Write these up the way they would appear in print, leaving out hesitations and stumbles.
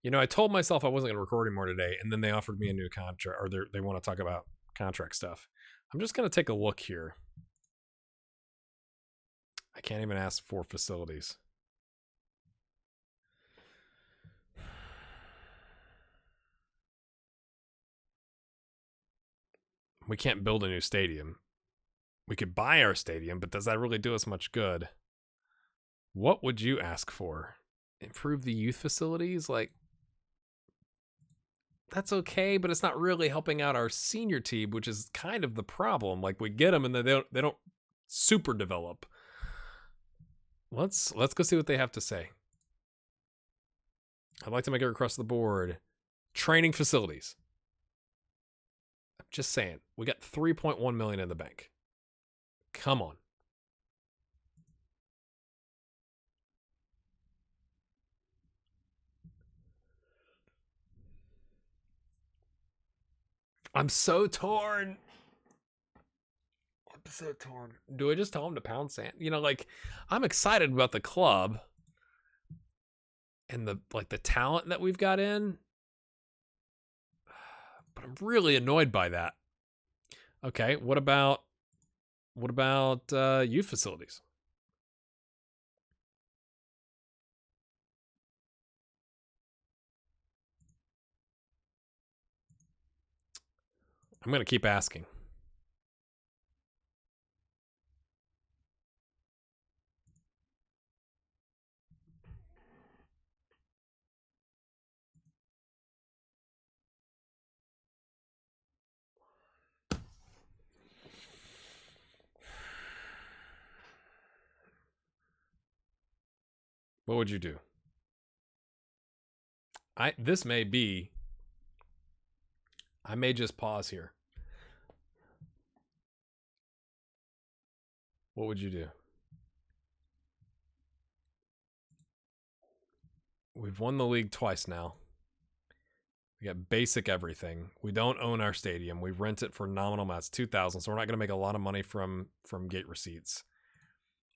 You know, I told myself I wasn't going to record anymore today, and then they offered me a new contract, or they want to talk about contract stuff. I'm just going to take a look here. I can't even ask for facilities. We can't build a new stadium. We could buy our stadium, but does that really do us much good? What would you ask for? Improve the youth facilities? Like, that's okay, but it's not really helping out our senior team, which is kind of the problem. Like, we get them and they don't super develop. Let's go see what they have to say. I'd like to make it across the board. Training facilities. I'm just saying, we got 3.1 million in the bank. Come on. I'm so torn. I'm so torn. Do I just tell him to pound sand? You know, like, I'm excited about the club and the talent that we've got in, but I'm really annoyed by that. Okay, what about youth facilities? I'm gonna keep asking. What would you do? I may just pause here. What would you do? We've won the league twice now. We got basic everything. We don't own our stadium. We rent it for nominal amounts, $2,000. So we're not going to make a lot of money from gate receipts.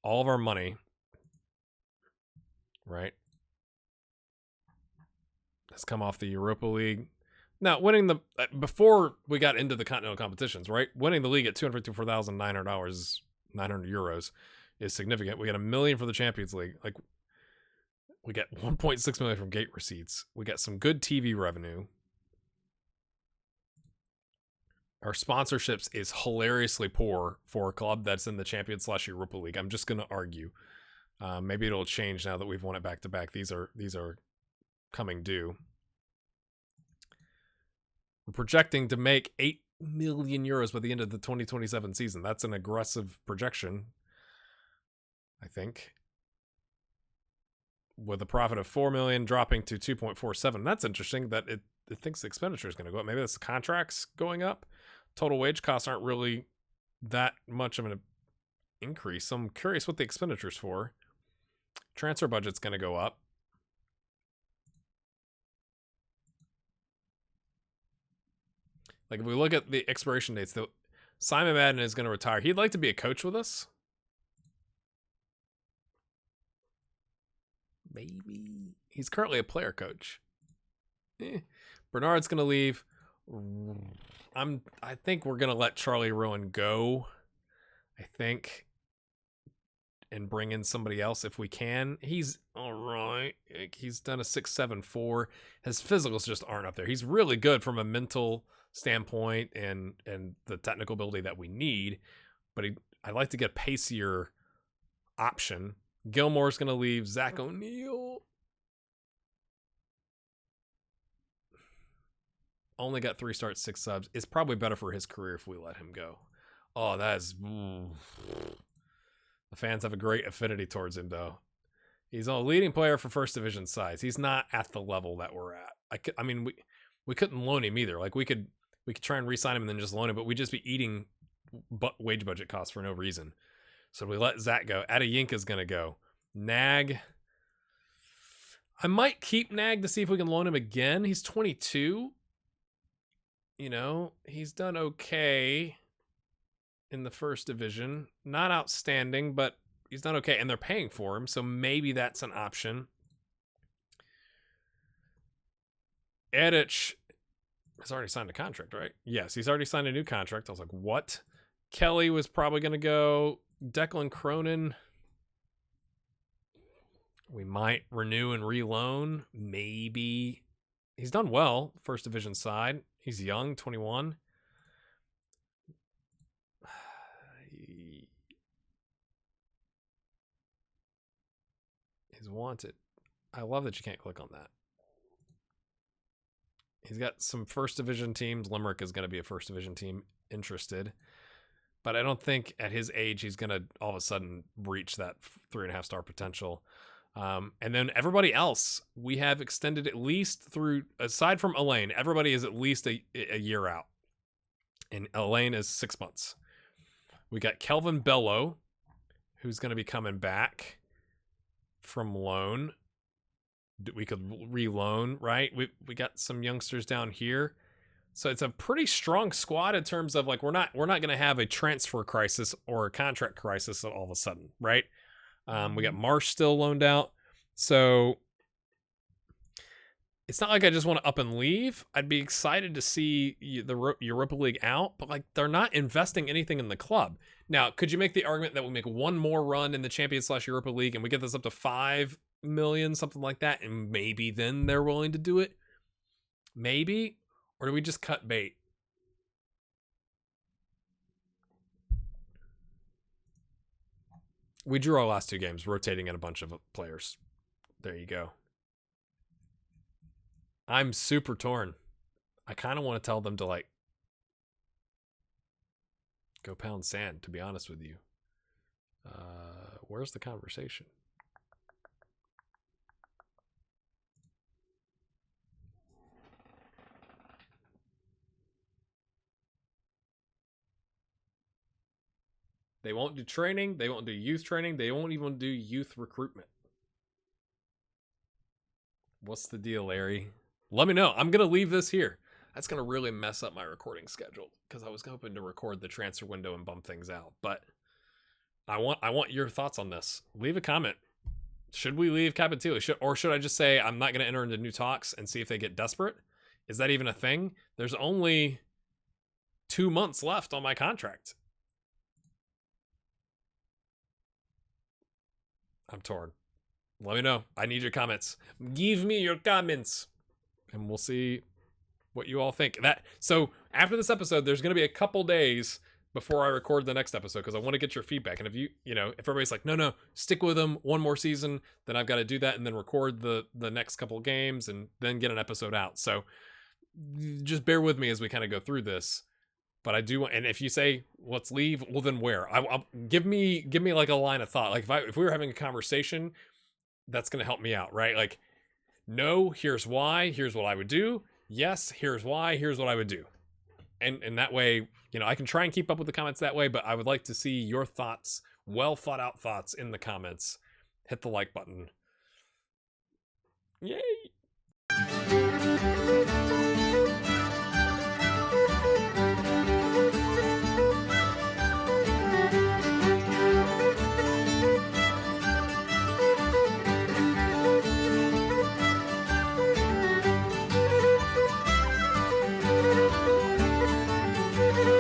All of our money, right, has come off the Europa League. Now, winning the before we got into the continental competitions, right? Winning the league at $254,900, 900 euros, is significant. We got $1 million for the Champions League. Like, we get 1.6 million from gate receipts. We got some good TV revenue. Our sponsorships is hilariously poor for a club that's in the Champions/Europa League. I'm just going to argue. Maybe it'll change now that we've won it back to back. These are coming due. We're projecting to make 8 million euros by the end of the 2027 season. That's an aggressive projection, I think. With a profit of 4 million dropping to 2.47. That's interesting that it thinks the expenditure is going to go up. Maybe that's the contracts going up. Total wage costs aren't really that much of an increase. So I'm curious what the expenditure's for. Transfer budget's going to go up. Like, if we look at the expiration dates, Simon Madden is going to retire. He'd like to be a coach with us. Maybe. He's currently a player coach. Bernard's going to leave. I think we're going to let Charlie Rowan go. I think. And bring in somebody else if we can. He's all right. He's done a 6.74. His physicals just aren't up there. He's really good from a mental standpoint and the technical ability that we need, but I'd like to get a pacier option. Gilmore's going to leave. Zach O'Neal only got 3 starts, 6 subs. It's probably better for his career if we let him go. Oh, that is... The fans have a great affinity towards him, though. He's a leading player for first division size. He's not at the level that we're at. I mean, we couldn't loan him either. Like, we could try and re-sign him and then just loan him, but we'd just be eating wage budget costs for no reason. So we let Zach go. Adeyinka's going to go. Nag. I might keep Nag to see if we can loan him again. He's 22. You know, he's done okay in the first division. Not outstanding, but he's done okay. And they're paying for him, so maybe that's an option. Edic has already signed a contract, right? Yes, he's already signed a new contract. I was like, what? Kelly was probably going to go. Declan Cronin, we might renew and reloan. Maybe. He's done well, first division side. He's young, 21. He's wanted. I love that you can't click on that. He's got some first division teams. Limerick is going to be a first division team interested. But I don't think at his age he's going to all of a sudden reach that 3.5 star potential. And then everybody else, we have extended at least through, aside from Elaine, everybody is at least a year out. And Elaine is 6 months. We got Kelvin Bello, who's going to be coming back from loan. We could reloan, right? We got some youngsters down here. So it's a pretty strong squad in terms of like we're not going to have a transfer crisis or a contract crisis all of a sudden, right? We got Marsh still loaned out. So it's not like I just want to up and leave. I'd be excited to see the Europa League out, but like they're not investing anything in the club. Now, could you make the argument that we make one more run in the Champions/Europa League and we get this up to 5 million, something like that, and maybe then they're willing to do it? Maybe. Or do we just cut bait? We drew our last 2 games, rotating in a bunch of players. There you go. I'm super torn. I kind of want to tell them to like go pound sand, to be honest with you. Where's the conversation? They won't do training. They won't do youth training. They won't even do youth recruitment. What's the deal, Larry? Let me know. I'm going to leave this here. That's going to really mess up my recording schedule because I was hoping to record the transfer window and bump things out. But I want your thoughts on this. Leave a comment. Should we leave Cabinteely? Or should I just say I'm not going to enter into new talks and see if they get desperate? Is that even a thing? There's only 2 months left on my contract. I'm torn. Let me know. I need your comments. Give me your comments. And we'll see what you all think. So after this episode, there's going to be a couple days before I record the next episode because I want to get your feedback. And if if everybody's like, no, stick with them one more season, then I've got to do that and then record the next couple games and then get an episode out. So just bear with me as we kind of go through this. But I do, and if you say let's leave, well then where? I'll give me like a line of thought. Like if we were having a conversation, that's gonna help me out, right? Like, no, here's why, here's what I would do. Yes, here's why, here's what I would do. And that way, I can try and keep up with the comments that way. But I would like to see your thoughts, well thought out thoughts in the comments. Hit the like button. Yay!